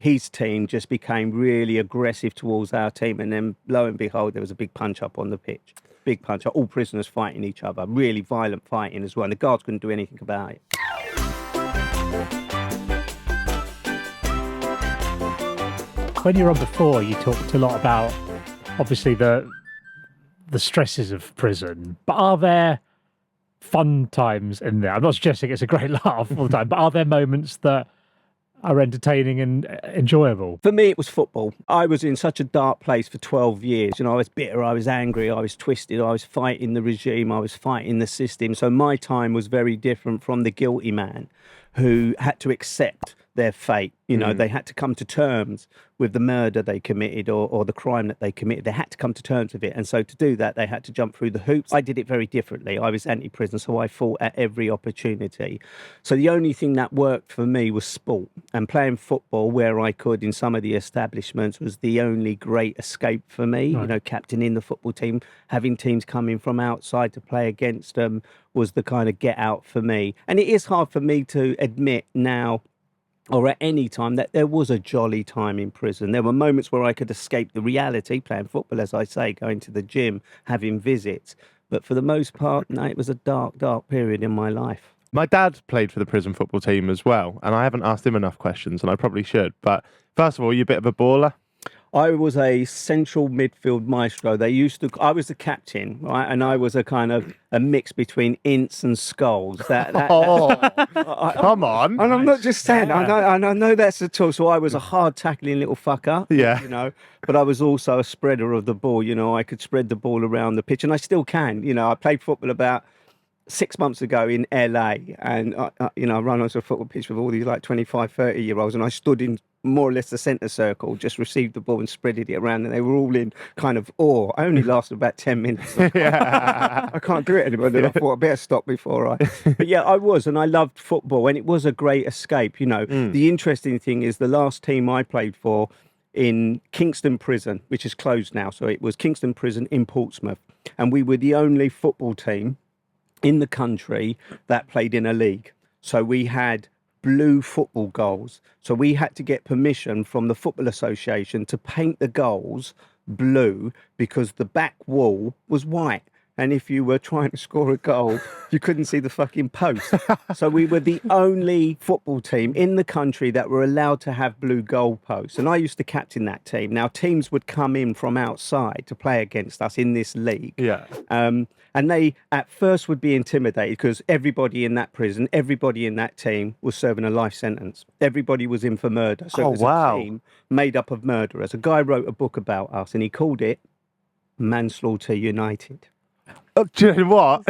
his team just became really aggressive towards our team. And then lo and behold, there was a big punch up on the pitch. Big punch up, all prisoners fighting each other, really violent fighting as well. And the guards couldn't do anything about it. When you were on before, you talked a lot about, obviously, the stresses of prison. But are there fun times in there? I'm not suggesting it's a great laugh all the time, but are there moments that are entertaining and enjoyable? For me, it was football. I was in such a dark place for 12 years. You know, I was bitter, I was angry, I was twisted, I was fighting the regime, I was fighting the system. So my time was very different from the guilty man who had to accept their fate. You know, they had to come to terms with the murder they committed or the crime that they committed. They had to come to terms with it. And so to do that, they had to jump through the hoops. I did it very differently. I was anti-prison, so I fought at every opportunity. So the only thing that worked for me was sport. And playing football where I could in some of the establishments was the only great escape for me. Right. You know, captaining the football team, having teams coming from outside to play against them was the kind of get out for me. And it is hard for me to admit now, or at any time, that there was a jolly time in prison. There were moments where I could escape the reality, playing football, as I say, going to the gym, having visits. But for the most part, no, it was a dark, dark period in my life. My dad played for the prison football team as well, and I haven't asked him enough questions, and I probably should. But first of all, you're a bit of a baller. I was a central midfield maestro. I was the captain, right? And I was a kind of a mix between Ince and Skulls. Come on. And I'm not just saying, I know that's a tool. So I was a hard tackling little fucker, yeah. You know, but I was also a spreader of the ball. You know, I could spread the ball around the pitch, and I still can. You know, I played football about 6 months ago in LA, and you know, I run onto a football pitch with all these like 25, 30-year-olds, and I stood in more or less the centre circle, just received the ball and spreaded it around, and they were all in kind of awe. I only lasted about 10 minutes. I can't do it anymore. Then I thought I better stop before I. But yeah, I was, and I loved football, and it was a great escape. You know, the interesting thing is the last team I played for in Kingston Prison, which is closed now, so it was Kingston Prison in Portsmouth, and we were the only football team in the country that played in a league. So we had blue football goals. So we had to get permission from the Football Association to paint the goals blue because the back wall was white. And if you were trying to score a goal, you couldn't see the fucking post. So we were the only football team in the country that were allowed to have blue goal posts. And I used to captain that team. Now, teams would come in from outside to play against us in this league. Yeah. And they, at first, would be intimidated because everybody in that prison, everybody in that team was serving a life sentence. Everybody was in for murder. So it was a team made up of murderers. A guy wrote a book about us, and he called it Manslaughter United. Oh, do you know what?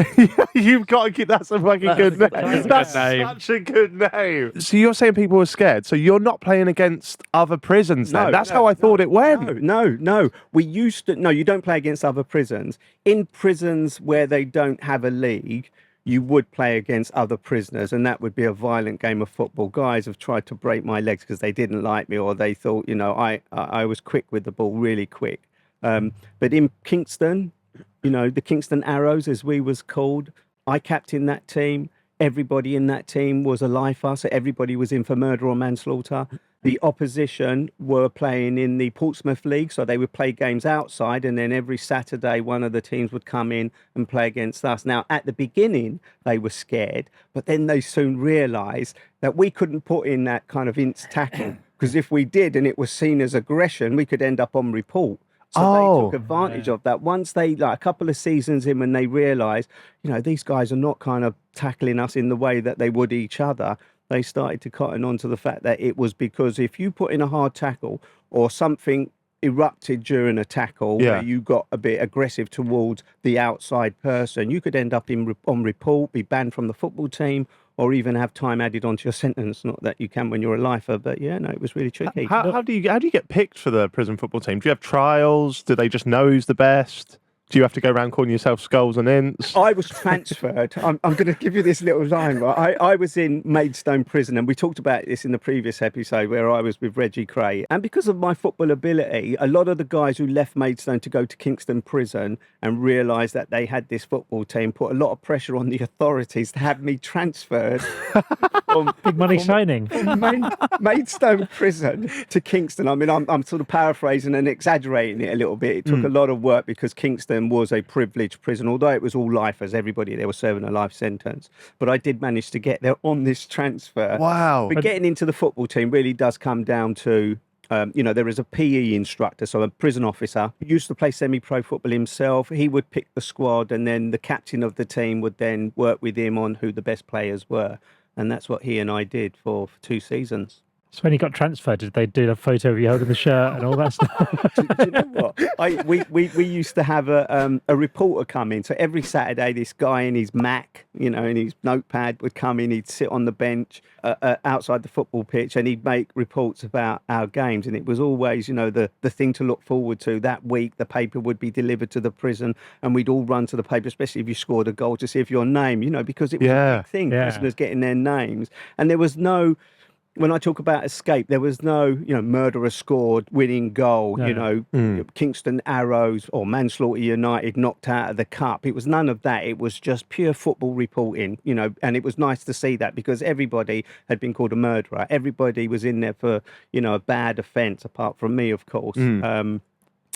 You've got to keep that's a fucking good name. That's such a good name. So you're saying people were scared. So you're not playing against other prisons then? That's how I thought it went. No. We used to. No, you don't play against other prisons. In prisons where they don't have a league, you would play against other prisoners, and that would be a violent game of football. Guys have tried to break my legs because they didn't like me, or they thought, you know, I was quick with the ball, really quick. But in Kingston, you know, the Kingston Arrows, as we was called, I captained that team. Everybody in that team was a lifer, so everybody was in for murder or manslaughter. The opposition were playing in the Portsmouth League, so they would play games outside, and then every Saturday one of the teams would come in and play against us. Now, at the beginning, they were scared, but then they soon realised that we couldn't put in that kind of inch tackle, because if we did and it was seen as aggression, we could end up on report. So they took advantage of that. Once they, like a couple of seasons in, when they realised, you know, these guys are not kind of tackling us in the way that they would each other, they started to cotton on to the fact that it was because if you put in a hard tackle or something erupted during a tackle where you got a bit aggressive towards the outside person, you could end up on report, be banned from the football team, or even have time added onto your sentence. Not that you can when you're a lifer, but yeah, no, it was really tricky. How do you get picked for the prison football team? Do you have trials? Do they just know who's the best? Do you have to go around calling yourself Skulls and Ints? I was transferred. I'm going to give you this little line. Right? I was in Maidstone Prison, and we talked about this in the previous episode where I was with Reggie Cray. And because of my football ability, a lot of the guys who left Maidstone to go to Kingston Prison and realised that they had this football team put a lot of pressure on the authorities to have me transferred from Big money signing. Maidstone Prison to Kingston. I mean, I'm sort of paraphrasing and exaggerating it a little bit. It took a lot of work because Kingston was a privileged prison, although it was all life, as everybody there was serving a life sentence. But I did manage to get there on this transfer. Wow. But getting into the football team really does come down to, there is a PE instructor, so a prison officer, who used to play semi-pro football himself. He would pick the squad, and then the captain of the team would then work with him on who the best players were. And that's what he and I did for 2 seasons. So when you got transferred, did they do a photo of you holding the shirt and all that stuff? Do you know what? We used to have a reporter come in. So every Saturday, this guy in his Mac, in his notepad would come in. He'd sit on the bench outside the football pitch, and he'd make reports about our games. And it was always, the thing to look forward to. That week, the paper would be delivered to the prison, and we'd all run to the paper, especially if you scored a goal, to see if your name, because it was a big thing, prisoners getting their names. And there was no... When I talk about escape, there was no, murderer scored, winning goal, Kingston Arrows or Manslaughter United knocked out of the cup. It was none of that. It was just pure football reporting, and it was nice to see that because everybody had been called a murderer. Everybody was in there for, a bad offence, apart from me, of course.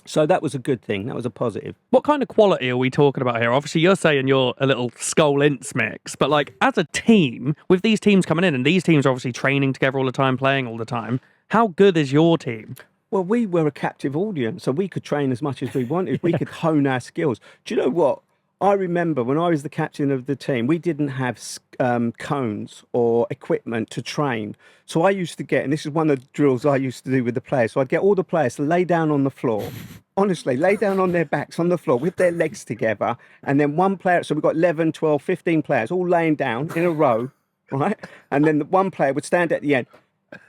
So that was a good thing. That was a positive. What kind of quality are we talking about here? Obviously, you're saying you're a little Skull Ints mix, but as a team, with these teams coming in, and these teams are obviously training together all the time, playing all the time, how good is your team? Well, we were a captive audience, so we could train as much as we wanted. We could hone our skills. Do you know what? I remember when I was the captain of the team, we didn't have cones or equipment to train. So I used to get, and this is one of the drills I used to do with the players. So I'd get all the players to lay down on the floor, honestly, lay down on their backs on the floor with their legs together. And then one player, so we've got 11, 12, 15 players all laying down in a row, right? And then the one player would stand at the end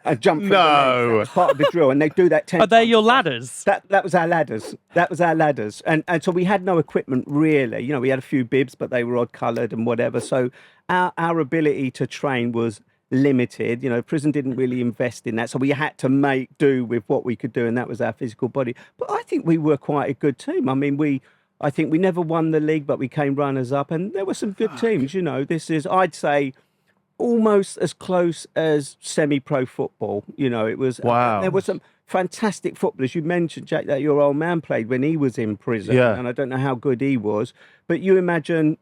and jump from the legs. That was part of the drill, and they do that 10 Are they times. your ladders? That was our ladders. That was our ladders. And so we had no equipment really. We had a few bibs, but they were odd coloured and whatever. So our ability to train was limited. Prison didn't really invest in that. So we had to make do with what we could do, and that was our physical body. But I think we were quite a good team. I mean, I think we never won the league, but we came runners up, and there were some good teams. This is, I'd say, almost as close as semi-pro football. It was. Wow. There were some fantastic footballers. You mentioned, Jack, that your old man played when he was in prison, and I don't know how good he was, but you imagine,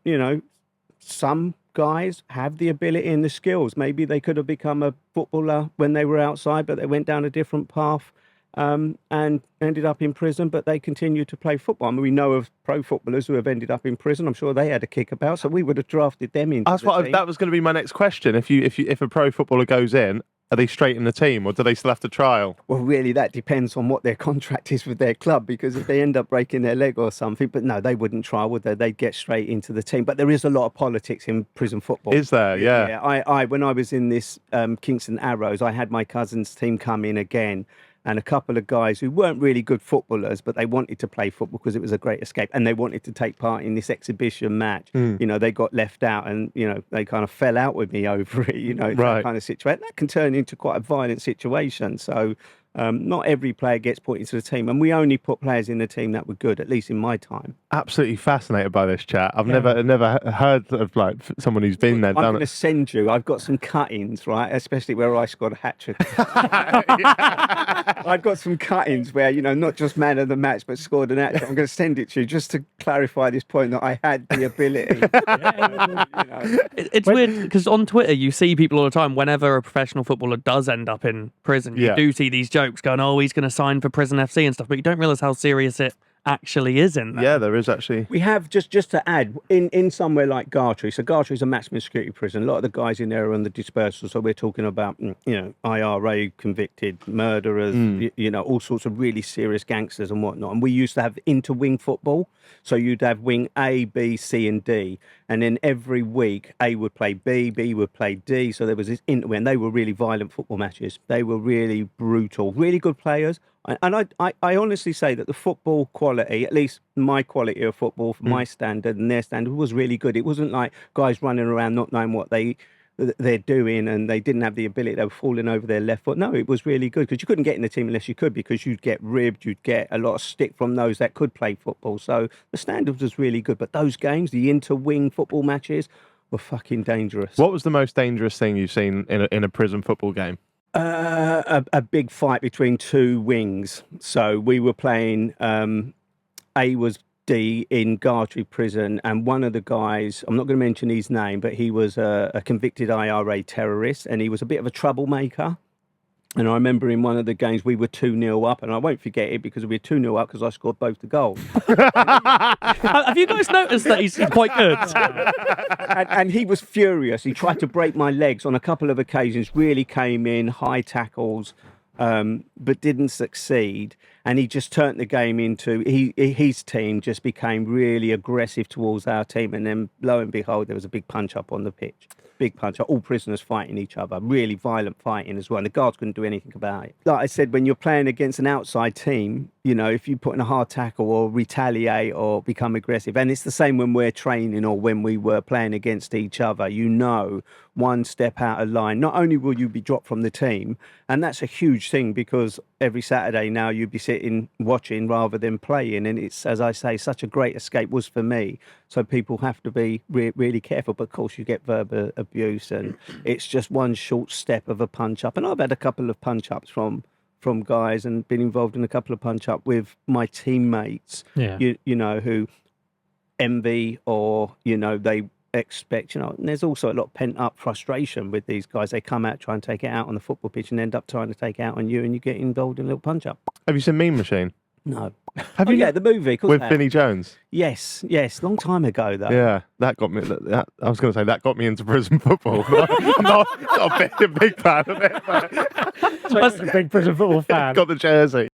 some guys have the ability and the skills. Maybe they could have become a footballer when they were outside, but they went down a different path. And ended up in prison, but they continued to play football. I mean, we know of pro footballers who have ended up in prison. I'm sure they had a kick about, so we would have drafted them into the team. That was going to be my next question. If a pro footballer goes in, are they straight in the team, or do they still have to trial? Well, really, that depends on what their contract is with their club, because if they end up breaking their leg or something, but no, they wouldn't trial, would they? They'd get straight into the team. But there is a lot of politics in prison football. Is there? Yeah. Yeah. I when I was in this Kingston Arrows, I had my cousin's team come in again, and a couple of guys who weren't really good footballers, but they wanted to play football because it was a great escape, and they wanted to take part in this exhibition match. They got left out, and they kind of fell out with me over it. That kind of situation that can turn into quite a violent situation. So not every player gets put into the team, and we only put players in the team that were good, at least in my time. Absolutely fascinated by this chat. I've never heard of someone who's been there. I'm going to send you. I've got some cut-ins, right? Especially where I scored a hat trick. I've got some cut-ins where not just man of the match, but scored an hat trick. I'm going to send it to you just to clarify this point that I had the ability. It's weird because on Twitter you see people all the time. Whenever a professional footballer does end up in prison, you do see these jokes going, "Oh, he's going to sign for Prison FC" and stuff, but you don't realise how serious it actually is in there. Yeah, there is actually. We have, just to add, in somewhere like Gartree. So Gartree is a maximum security prison. A lot of the guys in there are on the dispersal. So we're talking about, IRA convicted murderers, all sorts of really serious gangsters and whatnot. And we used to have inter-wing football. So you'd have wing A, B, C, and D. And then every week, A would play B, B would play D. So there was this inter-wing. And they were really violent football matches. They were really brutal, really good players. And I honestly say that the football quality quality, at least my quality of football for my standard and their standard was really good. It wasn't like guys running around not knowing what they're doing and they didn't have the ability, they were falling over their left foot. No, it was really good because you couldn't get in the team unless you could, because you'd get ribbed, you'd get a lot of stick from those that could play football. So the standard was really good, but those games, the inter-wing football matches, were fucking dangerous. What was the most dangerous thing you've seen in a prison football game? A big fight between two wings. So we were playing, A was D in Gartree Prison, and one of the guys, I'm not going to mention his name, but he was a convicted IRA terrorist, and he was a bit of a troublemaker. And I remember in one of the games we were 2-0 up, and I won't forget it because we were 2-0 up because I scored both the goals. Have you guys noticed that he's quite good? And he was furious. He tried to break my legs on a couple of occasions, really came in, high tackles, but didn't succeed. And he just turned the game into, his team just became really aggressive towards our team. And then lo and behold, there was a big punch up on the pitch. Big punch up, all prisoners fighting each other, really violent fighting as well. And the guards couldn't do anything about it. Like I said, when you're playing against an outside team, you know, if you put in a hard tackle or retaliate or become aggressive, and it's the same when we're training or when we were playing against each other, you know, one step out of line, not only will you be dropped from the team, and that's a huge thing because every Saturday now you'd be sitting watching rather than playing, and it's, as I say, such a great escape was for me. So people have to be really careful, but of course you get verbal abuse, and it's just one short step of a punch up. And I've had a couple of punch ups from guys and been involved in a couple of punch up with my teammates, you know, who envy or, you know, they expect, you know, and there's also a lot of pent up frustration with these guys. They come out, try and take it out on the football pitch and end up trying to take it out on you, and you get involved in a little punch up. Have you seen Mean Machine? No. Have you? Yeah, the movie. With Vinnie Jones? Yes, long time ago though. Yeah, that got me. I was going to say that got me into prison football. I'm not a big fan of it. So a big prison football fan. Got the jersey.